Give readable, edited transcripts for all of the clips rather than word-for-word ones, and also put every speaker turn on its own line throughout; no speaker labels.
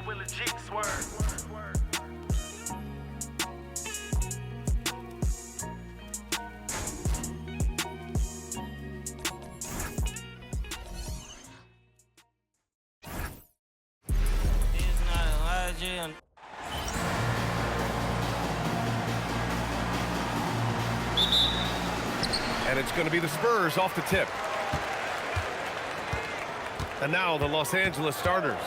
with legit swerve.
And it's going to be the Spurs off the tip. And now the Los Angeles starters.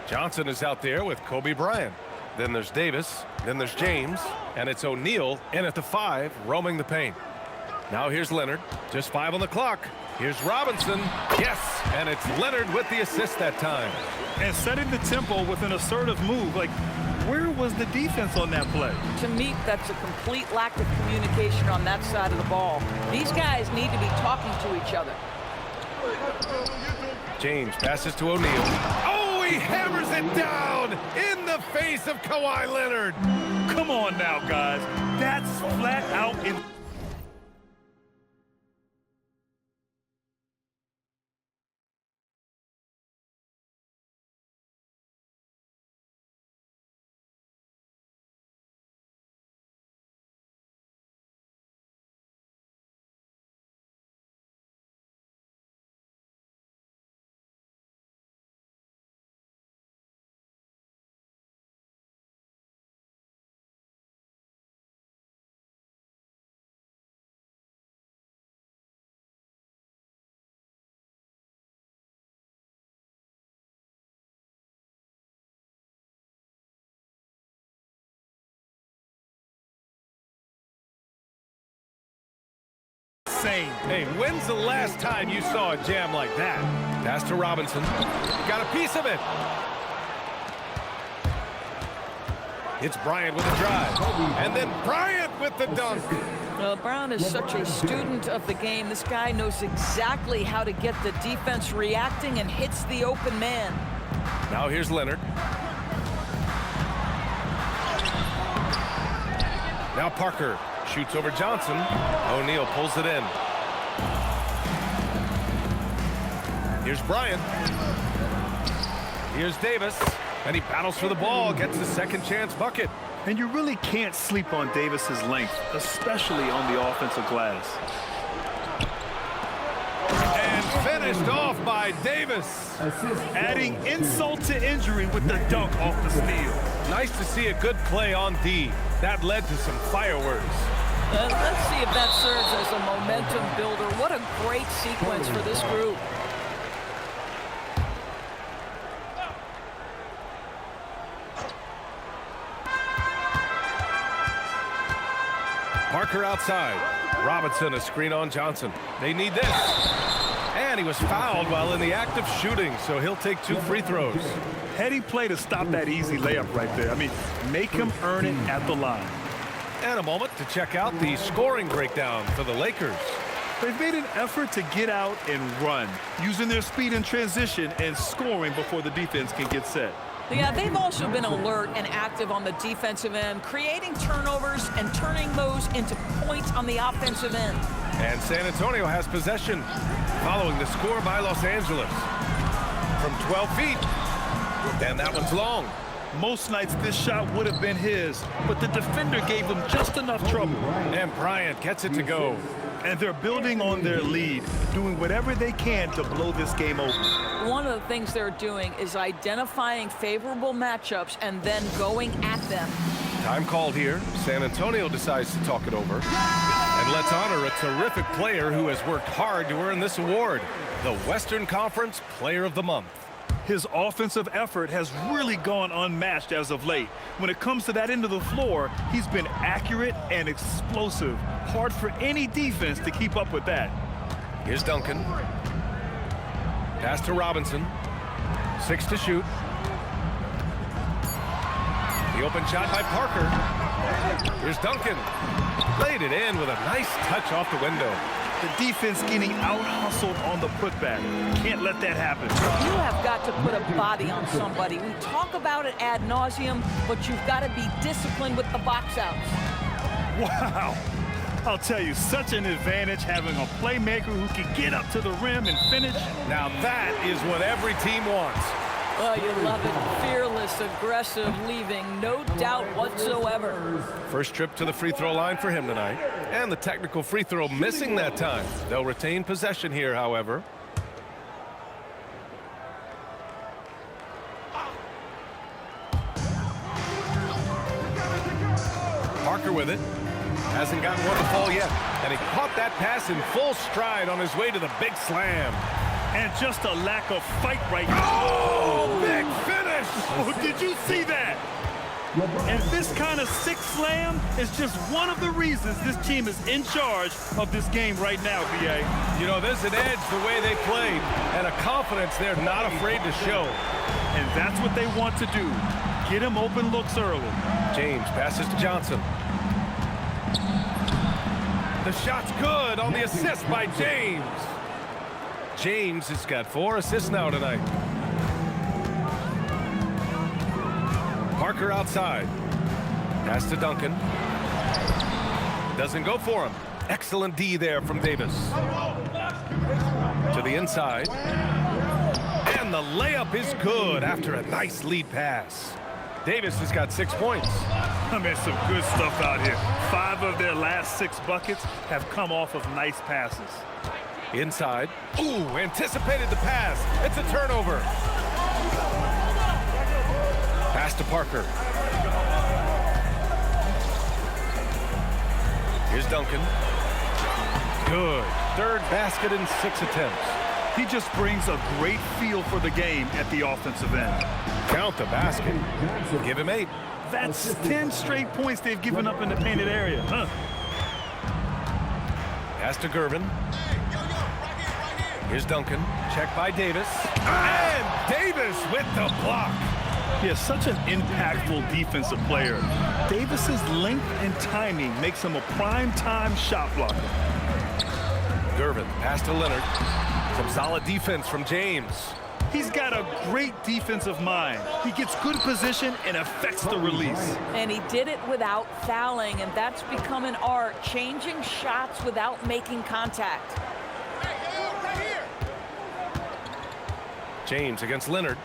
Johnson is out there with Kobe Bryant. Then there's Davis. Then there's James. And it's O'Neal in at the 5, roaming the paint. Now here's Leonard. Just 5 on the clock. Here's Robinson. Yes! And it's Leonard with the assist that time.
And setting the tempo with an assertive move. Like, where was the defense on that play?
To me, that's a complete lack of communication on that side of the ball. These guys need to be talking to each other.
James passes to O'Neal. Oh, he hammers it down in the face of Kawhi Leonard.
Come on now, guys. That's flat out in...
Hey, when's the last time you saw a jam like that? Pass to Robinson. Got a piece of it. It's Bryant with a drive. And then Bryant with the dunk.
Well, Brown is such a student of the game. This guy knows exactly how to get the defense reacting and hits the open man.
Now here's Leonard. Now Parker shoots over Johnson. O'Neal pulls it in. Here's Bryant. Here's Davis. And he battles for the ball, gets the second chance bucket.
And you really can't sleep on Davis's length, especially on the offensive glass.
And finished off by Davis.
Adding insult to injury with the dunk off the steal.
Nice to see a good play on D. That led to some fireworks.
Let's see if that serves as a momentum builder. What a great sequence for this group.
Parker outside. Robinson a screen on Johnson. They need this. And he was fouled while in the act of shooting, so he'll take 2 free throws.
Heady play to stop that easy layup right there. I mean, make him earn it at the line.
And a moment to check out the scoring breakdown for the Lakers.
They've made an effort to get out and run, using their speed in transition and scoring before the defense can get set.
Yeah, they've also been alert and active on the defensive end, creating turnovers and turning those into points on the offensive end.
And San Antonio has possession, following the score by Los Angeles. From 12 feet, and that one's long.
Most nights this shot would have been his, but the defender gave him just enough trouble.
And Bryant gets it to go.
And they're building on their lead, doing whatever they can to blow this game open.
One of the things they're doing is identifying favorable matchups and then going at them.
Time called here. San Antonio decides to talk it over. And let's honor a terrific player who has worked hard to earn this award, the Western Conference Player of the Month.
His offensive effort has really gone unmatched as of late. When it comes to that end of the floor, he's been accurate and explosive. Hard for any defense to keep up with that.
Here's Duncan. Pass to Robinson. 6 to shoot. The open shot by Parker. Here's Duncan. Laid it in with a nice touch off the window.
The defense getting out-hustled on the putback. Can't let that happen.
You have got to put a body on somebody. We talk about it ad nauseum, but you've got to be disciplined with the box outs.
Wow. I'll tell you, such an advantage having a playmaker who can get up to the rim and finish.
Now that is what every team wants.
Oh, you love it. Fearless, aggressive, leaving no doubt whatsoever.
First trip to the free throw line for him tonight. And the technical free throw missing that time. They'll retain possession here, however. Parker with it. Hasn't gotten one to fall yet. And he caught that pass in full stride on his way to the big slam.
And just a lack of fight right now.
Oh, big finish!
Oh, did you see that? And this kind of sick slam is just one of the reasons this team is in charge of this game right now, B.A.
You know, there's an edge the way they played and a confidence they're not afraid to show.
And that's what they want to do. Get him open looks early.
James passes to Johnson. The shot's good on the assist by James. James has got 4 assists now tonight. Parker outside. Pass to Duncan. Doesn't go for him. Excellent D there from Davis. To the inside. And the layup is good after a nice lead pass. Davis has got 6 points.
I mean, some good stuff out here. 5 of their last 6 buckets have come off of nice passes.
Inside. Ooh, anticipated the pass. It's a turnover. Pass to Parker. Here's Duncan. Good. 3rd basket in 6 attempts.
He just brings a great feel for the game at the offensive end.
Count the basket. Give him 8.
That's 10 straight points they've given up in the painted area.
Pass to Gervin. Here's Duncan. Check by Davis. And Davis with the block.
He is such an impactful defensive player. Davis's length and timing makes him a prime-time shot blocker.
Gervin. Pass to Leonard. Some solid defense from James.
He's got a great defensive mind. He gets good position and affects the release.
And he did it without fouling, and that's become an art, changing shots without making contact.
James against Leonard.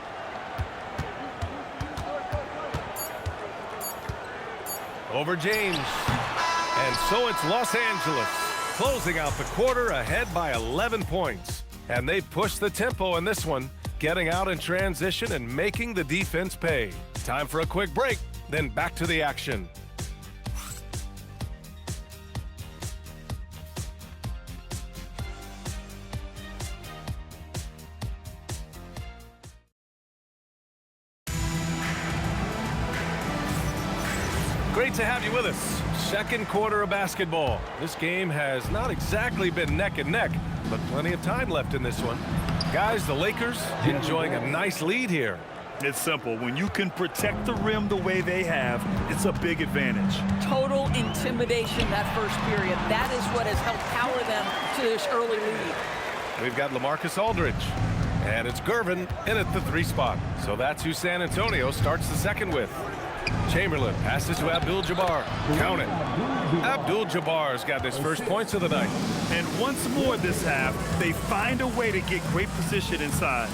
Over James. And so it's Los Angeles closing out the quarter ahead by 11 points. And they've pushed the tempo in this one, getting out in transition and making the defense pay. Time for a quick break, then back to the action. Great to have you with us. Second quarter of basketball. This game has not exactly been neck and neck, but plenty of time left in this one. Guys, the Lakers enjoying a nice lead here.
It's simple. When you can protect the rim the way they have, it's a big advantage.
Total intimidation that first period. That is what has helped power them to this early lead.
We've got LaMarcus Aldridge, and it's Gervin in at the 3 spot. So that's who San Antonio starts the second with. Chamberlain passes to Abdul Jabbar. Count it. Abdul Jabbar's got his first points of the night.
And once more this half, they find a way to get great position inside.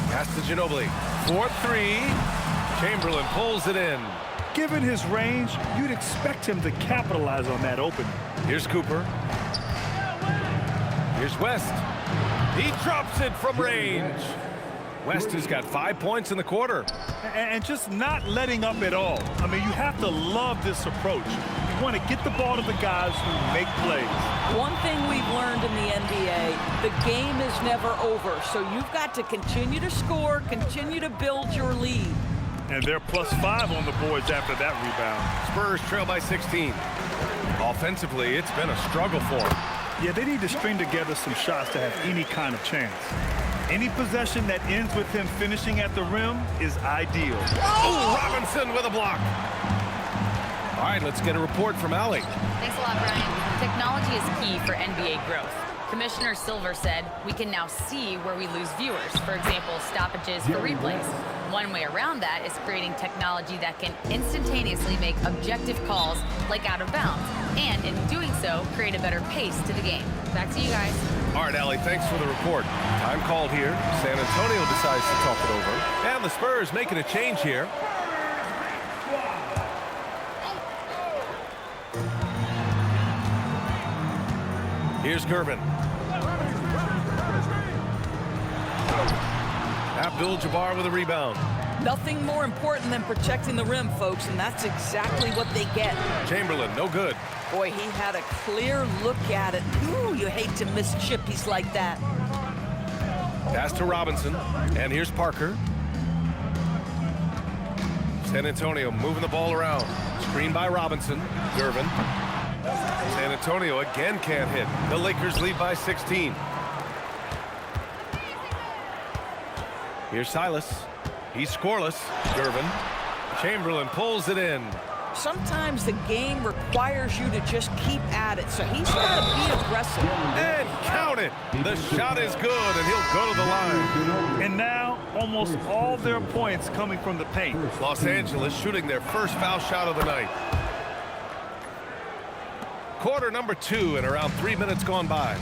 Pass to Ginobly. 4-3. Chamberlain pulls it in.
Given his range, you'd expect him to capitalize on that opening.
Here's Cooper. Here's West. He drops it from range. West has got 5 points in the quarter.
And just not letting up at all. I mean, you have to love this approach. You want to get the ball to the guys who make plays.
One thing we've learned in the NBA, the game is never over. So you've got to continue to score, continue to build your lead.
And they're +5 on the boards after that rebound.
Spurs trail by 16. Offensively, it's been a struggle for them.
Yeah, they need to string together some shots to have any kind of chance. Any possession that ends with him finishing at the rim is ideal.
Oh, Robinson with a block. All right, let's get a report from Allie.
Thanks a lot, Bryant. Technology is key for NBA growth. Commissioner Silver said we can now see where we lose viewers. For example, stoppages for replays. One way around that is creating technology that can instantaneously make objective calls like out of bounds, and in doing so, create a better pace to the game. Back to you guys.
All right, Allie, thanks for the report. Time called here. San Antonio decides to talk it over. And the Spurs making a change here. Here's Gervin. Abdul Jabbar with a rebound.
Nothing more important than protecting the rim, folks, and that's exactly what they get.
Chamberlain, no good.
Boy, he had a clear look at it. Ooh, you hate to miss chippies like that.
Pass to Robinson, and here's Parker. San Antonio moving the ball around. Screen by Robinson. Gervin. San Antonio again can't hit. The Lakers lead by 16. Here's Silas. He's scoreless. Gervin. Chamberlain pulls it in.
Sometimes the game requires you to just keep at it, so he's got to be aggressive.
And count it. The shot is good, and he'll go to the line.
And now, almost all their points coming from the paint.
Los Angeles shooting their first foul shot of the night. Quarter number 2 and around 3 minutes gone by.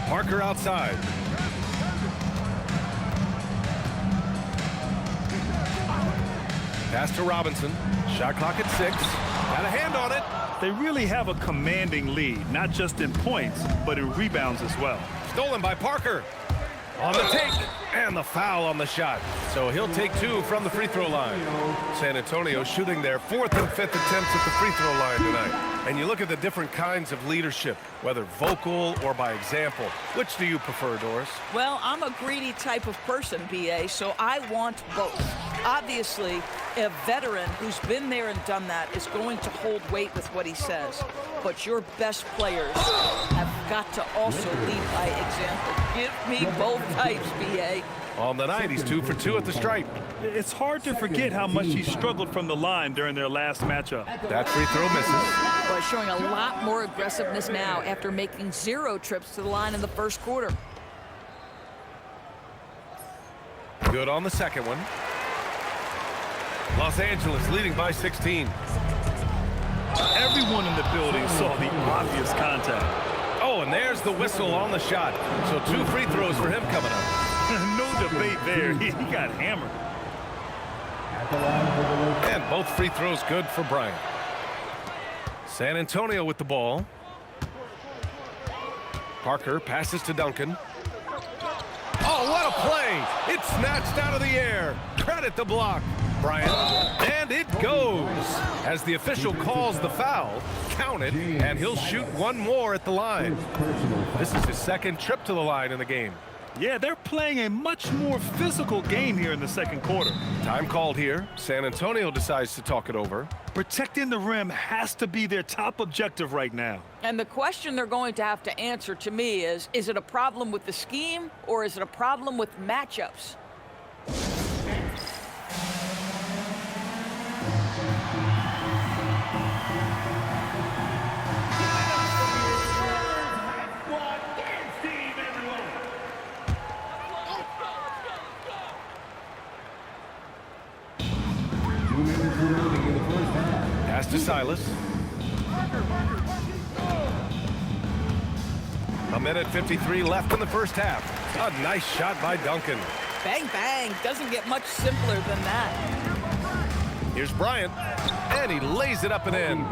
Parker outside. Pass to Robinson. Shot clock at 6. Got a hand on it.
They really have a commanding lead, not just in points, but in rebounds as well.
Stolen by Parker. On the take. And the foul on the shot. So he'll take 2 from the free throw line. San Antonio shooting their 4th and 5th attempts at the free throw line tonight. And you look at the different kinds of leadership, whether vocal or by example. Which do you prefer, Doris?
Well, I'm a greedy type of person, B.A., so I want both. Obviously, a veteran who's been there and done that is going to hold weight with what he says. But your best players have got to also lead by example. Give me both types, B.A.
On the night, he's 2 for 2 at the stripe.
It's hard to forget how much he struggled from the line during their last matchup.
That free throw misses.
Boy, showing a lot more aggressiveness now after making 0 trips to the line in the first quarter.
Good on the second one. Los Angeles leading by 16.
Everyone in the building saw the obvious contact.
Oh, and there's the whistle on the shot. So 2 free throws for him coming up.
No debate there. He got hammered.
And both free throws good for Bryant. San Antonio with the ball. Parker passes to Duncan. Oh, what a play! It's snatched out of the air. Credit the block. Bryant. And it goes. As the official calls the foul, count it, and he'll shoot 1 more at the line. This is his 2nd trip to the line in the game.
Yeah, they're playing a much more physical game here in the second quarter.
Time called here. San Antonio decides to talk it over.
Protecting the rim has to be their top objective right now.
And the question they're going to have to answer to me is it a problem with the scheme or is it a problem with matchups?
Pass to Silas. A minute 53 left in the first half. A nice shot by Duncan.
Bang, bang. Doesn't get much simpler than that.
Here's Bryant. And he lays it up and in.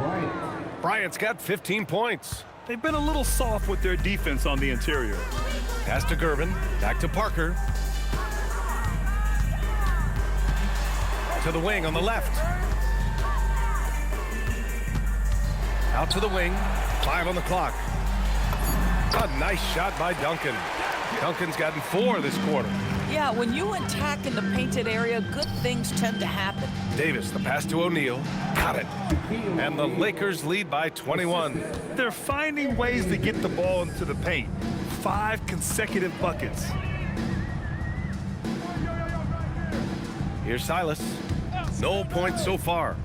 Bryant's got 15 points.
They've been a little soft with their defense on the interior.
Pass to Gervin. Back to Parker. To the wing on the left. Out to the wing. 5 on the clock. A nice shot by Duncan. Duncan's gotten 4 this quarter.
Yeah, when you attack in the painted area, good things tend to happen.
Davis, the pass to O'Neal. Got it. And the Lakers lead by 21.
They're finding ways to get the ball into the paint. 5 consecutive buckets.
Here's Silas. No points so far.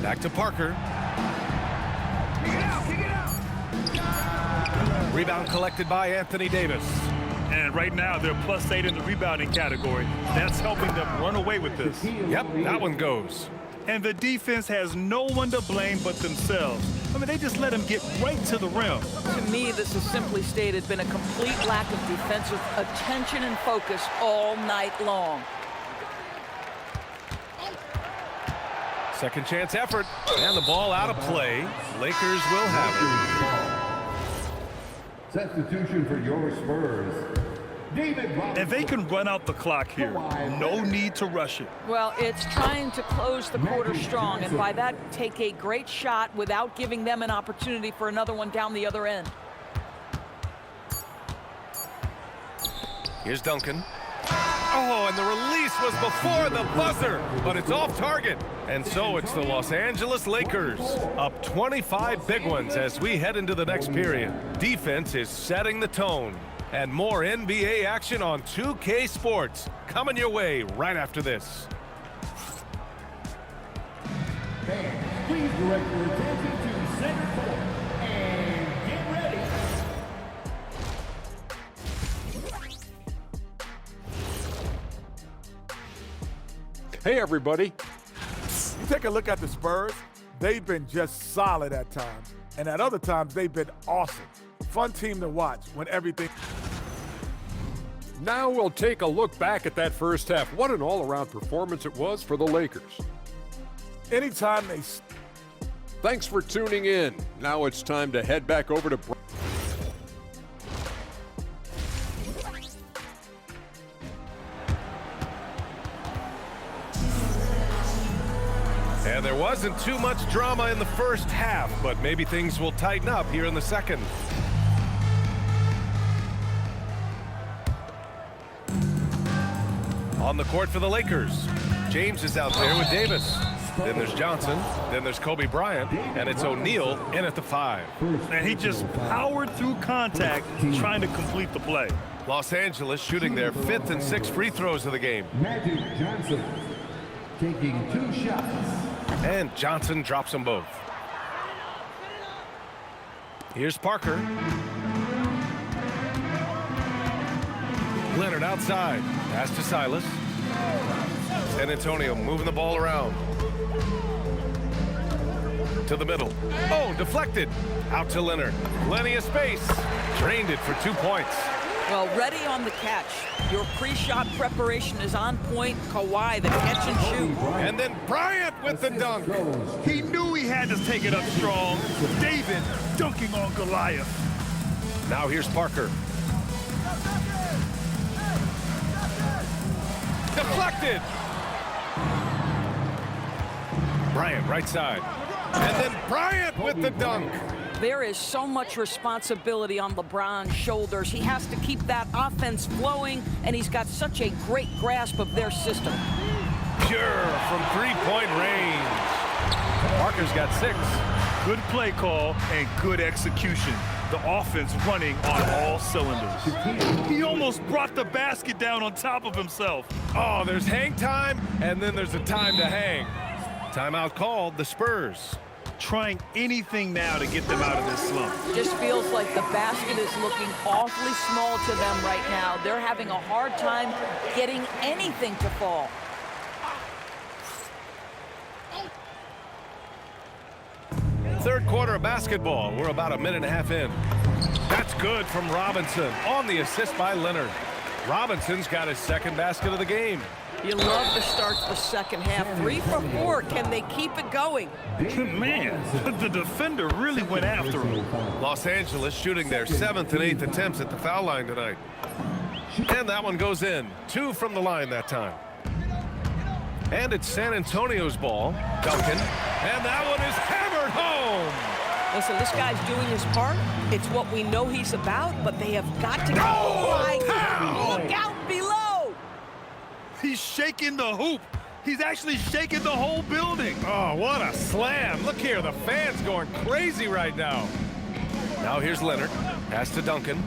Back to Parker. Rebound collected by Anthony Davis.
And right now, they're +8 in the rebounding category. That's helping them run away with this.
Yep, that one goes.
And the defense has no one to blame but themselves. I mean, they just let him get right to the rim.
To me, this has simply stated been a complete lack of defensive attention and focus all night long.
Second chance effort, and the ball out of play. Lakers will have
it. Substitution for your Spurs.
And they can run out the clock here. No need to rush it.
Well, it's trying to close the quarter strong, and by that, take a great shot without giving them an opportunity for another one down the other end.
Here's Duncan. Oh, and the release was before the buzzer, but it's off target. And so it's the Los Angeles Lakers, up 25 big ones as we head into the next period. Defense is setting the tone. And more NBA action on 2K Sports coming your way right after this.
Fans, please direct your attention to center court and get ready.
Hey, everybody.
You take a look at the Spurs, they've been just solid at times. And at other times, they've been awesome. Fun team to watch when everything...
Now we'll take a look back at that first half. What an all-around performance it was for the Lakers.
Anytime they...
Thanks for tuning in. Now it's time to head back over to...
And there wasn't too much drama in the first half, but maybe things will tighten up here in the second. On the court for the Lakers, James is out there with Davis. Then there's Johnson, then there's Kobe Bryant, and it's O'Neal in at the 5.
And he just powered through contact trying to complete the play.
Los Angeles shooting their 5th and 6th free throws of the game.
Magic Johnson taking 2 shots.
And Johnson drops them both. Here's Parker. Leonard outside. Pass to Silas. San Antonio moving the ball around. To the middle. Oh, deflected. Out to Leonard. Plenty of space. Drained it for 2 points.
Well, ready on the catch. Your pre-shot preparation is on point. Kawhi, the catch and shoot.
And then Bryant with the dunk.
He knew he had to take it up strong. David dunking on Goliath.
Now here's Parker. Deflected. Bryant right side. And then Bryant with the dunk.
There is so much responsibility on LeBron's shoulders. He has to keep that offense flowing, and he's got such a great grasp of their system.
Pure from three-point range. Parker's got 6.
Good play call and good execution. The offense running on all cylinders. He almost brought the basket down on top of himself.
Oh, there's hang time, and then there's a time to hang. Timeout called, the Spurs.
Trying anything now to get them out of this slump.
Just feels like the basket is looking awfully small to them right now. They're having a hard time getting anything to fall.
Third quarter of basketball. We're about a minute and a half in. That's good from Robinson on the assist by Leonard. Robinson's got his 2nd basket of the game.
You love to start the second half. 3 for 4. Can they keep it going?
Man, the defender really went after him.
Los Angeles shooting their 7th and 8th attempts at the foul line tonight. And that one goes in. 2 from the line that time. And it's San Antonio's ball. Duncan. And that one is hammered home.
Listen, this guy's doing his part. It's what we know he's about, but they have got to go. Oh, my God. Look out below.
He's shaking the hoop. He's actually shaking the whole building.
Oh, what a slam. Look here, the fans going crazy right now. Now here's Leonard. Pass to Duncan.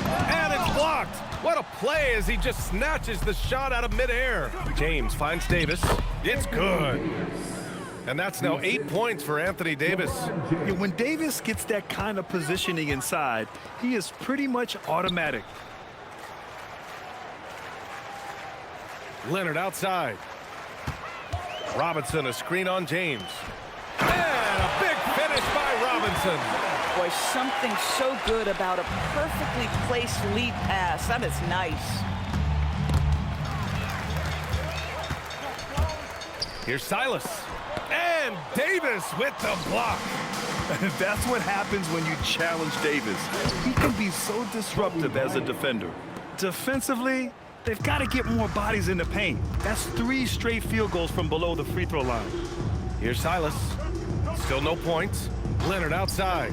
And it's blocked. What a play as he just snatches the shot out of midair. James finds Davis. It's good. And that's now 8 points for Anthony Davis.
Yeah, when Davis gets that kind of positioning inside, he is pretty much automatic.
Leonard outside. Robinson a screen on James. And Robinson.
Boy, something so good about a perfectly placed lead pass. That is nice.
Here's Silas. And Davis with the block.
That's what happens when you challenge Davis. He can be so disruptive as a defender. Defensively, they've got to get more bodies in the paint. That's 3 straight field goals from below the free throw line.
Here's Silas. Still no points. Leonard outside.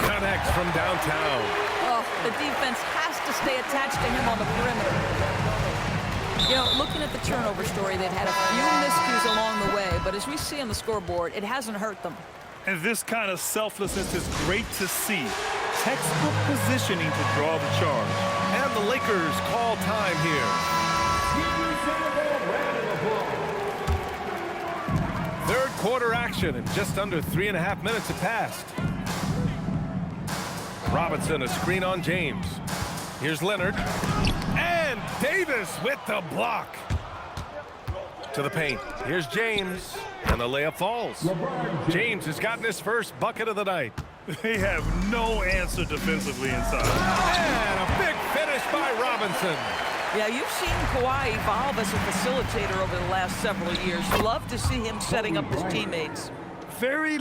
Connects from downtown.
Oh, the defense has to stay attached to him on the perimeter. You know, looking at the turnover story, they've had a few miscues along the way, but as we see on the scoreboard, it hasn't hurt them.
And this kind of selflessness is great to see. Textbook positioning to draw the charge.
And the Lakers call time here. Third quarter action, and just under 3.5 minutes have passed. Robinson, a screen on James. Here's Leonard. And Davis with the block. To the paint. Here's James. And the layup falls. James has gotten his first bucket of the night.
They have no answer defensively inside.
And a big finish by Robinson.
Yeah, you've seen Kawhi evolve as a facilitator over the last several years. Love to see him setting up his teammates.
Very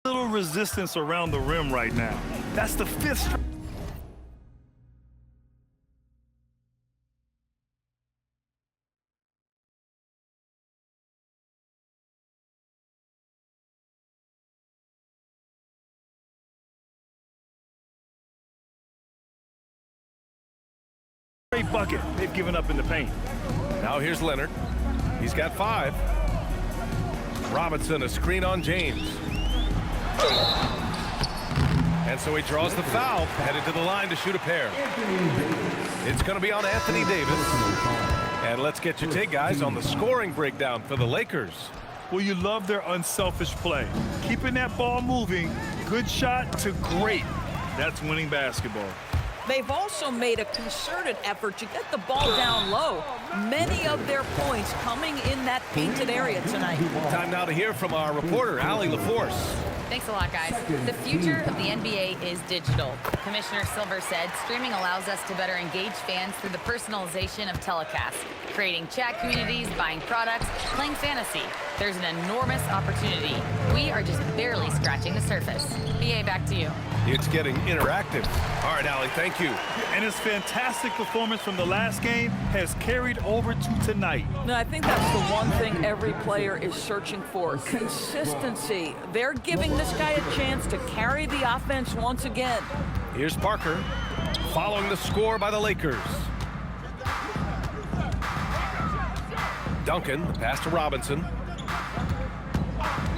little resistance around the rim right now. That's the 5th straight bucket they've given up in the paint.
Now here's Leonard. He's got 5. Robinson, a screen on James. And so he draws the foul, headed to the line to shoot a pair. It's going to be on Anthony Davis. And let's get your take, guys, on the scoring breakdown for the Lakers.
Well, you love their unselfish play. Keeping that ball moving, good shot to great. That's winning basketball.
They've also made a concerted effort to get the ball down low. Many of their points coming in that painted area tonight.
Time now to hear from our reporter, Allie LaForce.
Thanks a lot, guys. The future of the NBA is digital. Commissioner Silver said streaming allows us to better engage fans through the personalization of telecasts, creating chat communities, buying products, playing fantasy. There's an enormous opportunity. We are just barely scratching the surface. BA, back to you.
It's getting interactive. All right, Allie, thank you.
And his fantastic performance from the last game has carried over to tonight.
No, I think that's the one thing every player is searching for. Consistency. They're giving this guy a chance to carry the offense once again.
Here's Parker, following the score by the Lakers. Duncan, pass to Robinson.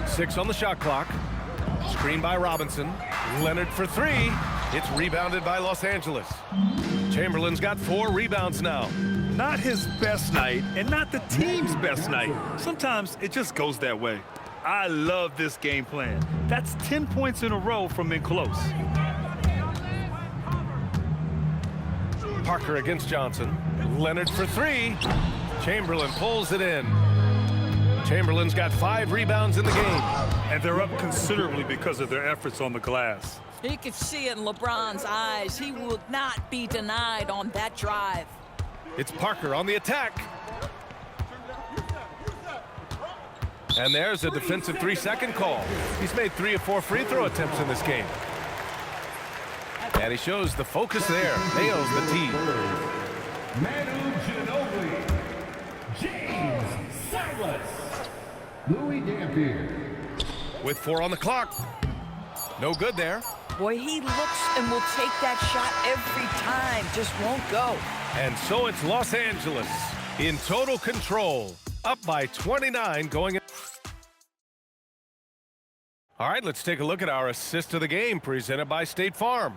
6 on the shot clock. Screen by Robinson. Leonard for 3. It's rebounded by Los Angeles. Chamberlain's got 4 rebounds now.
Not his best night, and not the team's best night. Sometimes it just goes that way. I love this game plan. That's 10 points in a row from in close.
Parker against Johnson. Leonard for 3. Chamberlain pulls it in. Chamberlain's got 5 rebounds in the game.
And they're up considerably because of their efforts on the glass.
You could see it in LeBron's eyes. He will not be denied on that drive.
It's Parker on the attack. And there's a defensive 3-second call. He's made 3 of 4 free throw attempts in this game. And he shows the focus there. Nails the tee.
Manu Ginobly, James Silas, Louis Dampier.
With 4 on the clock. No good there.
Boy, he looks and will take that shot every time. Just won't go.
And so it's Los Angeles in total control. Up by 29 going in. All right, let's take a look at our assist of the game presented by State Farm.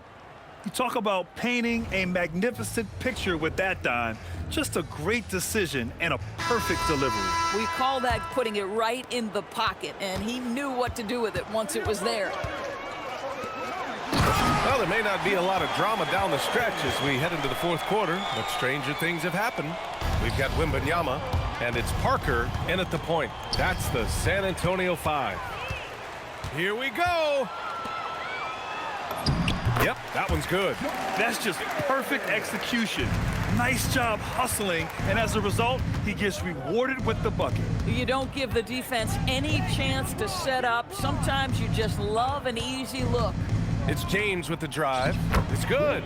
You talk about painting a magnificent picture with that dime. Just a great decision and a perfect delivery.
We call that putting it right in the pocket, and he knew what to do with it once it was there.
Well, there may not be a lot of drama down the stretch as we head into the fourth quarter, but stranger things have happened. We've got Wembanyama, and it's Parker in at the point. That's the San Antonio 5. Here we go. Yep, that one's good.
That's just perfect execution. Nice job hustling, and as a result, he gets rewarded with the bucket.
You don't give the defense any chance to set up. Sometimes you just love an easy look.
It's James with the drive. It's good.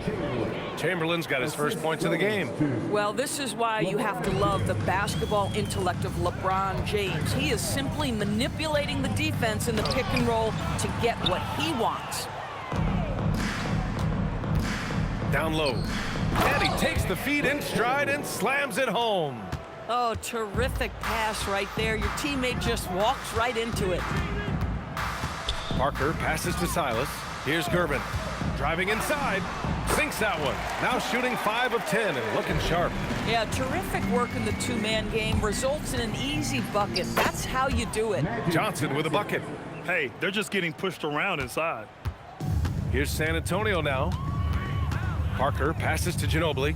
Chamberlain's got his first points of the game.
Well, this is why you have to love the basketball intellect of LeBron James. He is simply manipulating the defense in the pick and roll to get what he wants.
Down low. And he takes the feed in stride and slams it home.
Oh, terrific pass right there. Your teammate just walks right into it.
Parker passes to Silas. Here's Gervin. Driving inside. Sinks that one. Now shooting 5 of 10 and looking sharp.
Yeah, terrific work in the two-man game. Results in an easy bucket. That's how you do it.
Johnson with a bucket.
Hey, they're just getting pushed around inside.
Here's San Antonio now. Parker passes to Ginobly.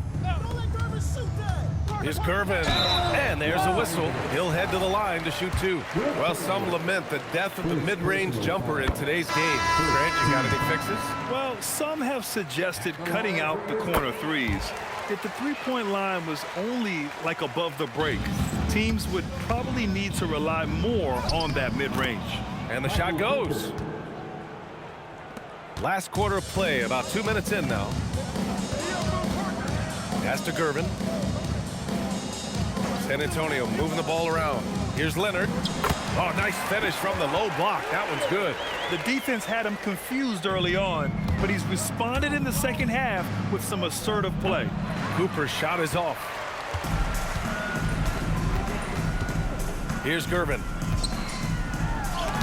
Here's Gervin. And there's a whistle. He'll head to the line to shoot 2. Well, some lament the death of the mid-range jumper in today's game. Grant, you got any fixes?
Well, some have suggested cutting out the corner threes. If the three-point line was only like above the break, teams would probably need to rely more on that mid-range.
And the shot goes. Last quarter of play, about 2 minutes in now. Pass to Gervin. San Antonio moving the ball around. Here's Leonard. Oh, nice finish from the low block. That one's good.
The defense had him confused early on, but he's responded in the second half with some assertive play.
Cooper's shot is off. Here's Gervin.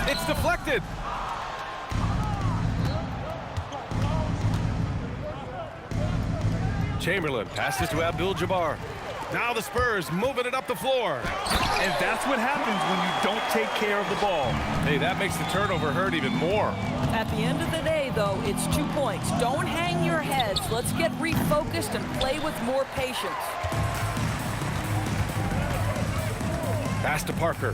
It's deflected. Chamberlain passes to Abdul Jabbar. Now the Spurs moving it up the floor.
And that's what happens when you don't take care of the ball.
Hey, that makes the turnover hurt even more.
At the end of the day, though, it's 2 points. Don't hang your heads. Let's get refocused and play with more patience.
Pass to Parker.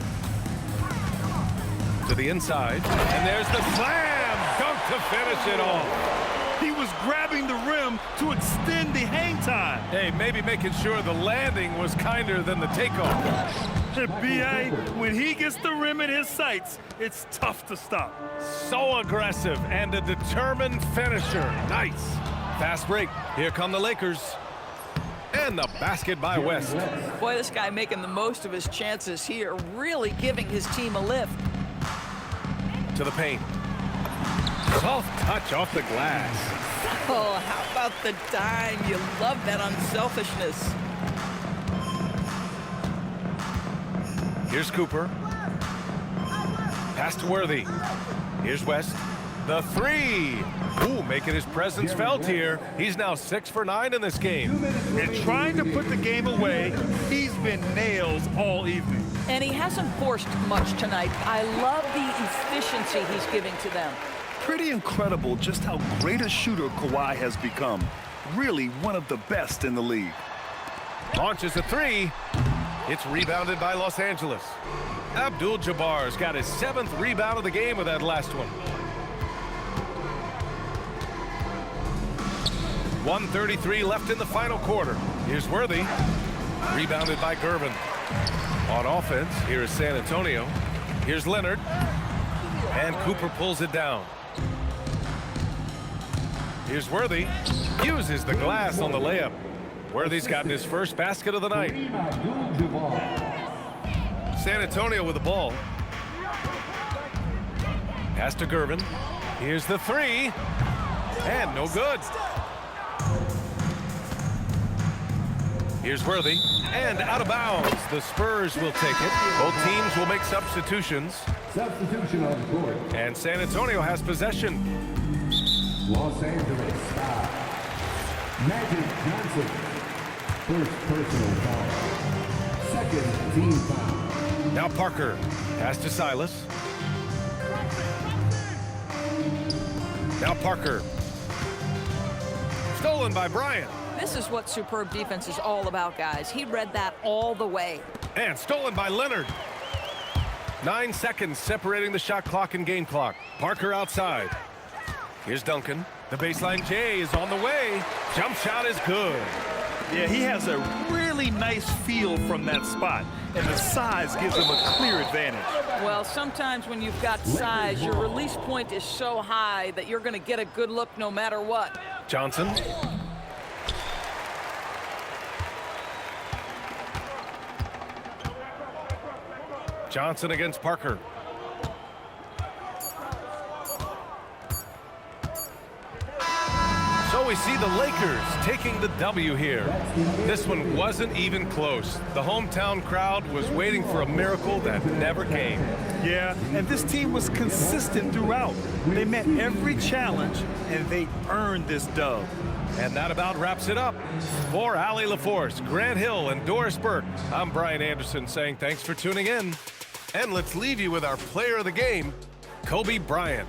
To the inside. And there's the slam dunk to finish it off.
He was grabbing the rim to extend the hang time.
Hey, maybe making sure the landing was kinder than the takeoff.
B.A., when he gets the rim in his sights, it's tough to stop.
So aggressive and a determined finisher. Nice. Fast break. Here come the Lakers. And the basket by West.
Boy, this guy making the most of his chances here, really giving his team a lift.
To the paint. Soft touch off the glass.
Oh, how about the dime? You love that unselfishness.
Here's Cooper. Pass to Worthy. Here's West. The 3. Ooh, making his presence felt here. He's now 6 for 9 in this game.
And trying to put the game away, he's been nails all evening.
And he hasn't forced much tonight. I love the efficiency he's giving to them.
Pretty incredible just how great a shooter Kawhi has become. Really one of the best in the league.
Launches a 3. It's rebounded by Los Angeles. Abdul Jabbar's got his 7th rebound of the game with that last one. 1:33 left in the final quarter. Here's Worthy. Rebounded by Gervin. On offense, here is San Antonio. Here's Leonard. And Cooper pulls it down. Here's Worthy. Uses the glass on the layup. Worthy's gotten his first basket of the night. San Antonio with the ball. Pass to Gervin. Here's the 3. And no good. Here's Worthy. And out of bounds. The Spurs will take it. Both teams will make substitutions.
Substitution on the court.
And San Antonio has possession.
Los Angeles. Magic Johnson. First personal foul. Second team foul.
Now Parker. Pass to Silas. Now Parker. Stolen by Bryant.
This is what superb defense is all about, guys. He read that all the way.
And stolen by Leonard. 9 seconds separating the shot clock and game clock. Parker outside. Here's Duncan. The baseline J is on the way. Jump shot is good.
Yeah, he has a really nice feel from that spot, and the size gives him a clear advantage.
Well, sometimes when you've got size, your release point is so high that you're going to get a good look no matter what.
Johnson. Johnson against Parker. So we see the Lakers taking the W here. This one wasn't even close. The hometown crowd was waiting for a miracle that never came.
Yeah, and this team was consistent throughout. They met every challenge, and they earned this dub.
And that about wraps it up. For Allie LaForce, Grant Hill, and Doris Burke, I'm Brian Anderson saying thanks for tuning in. And let's leave you with our player of the game, Kobe Bryant.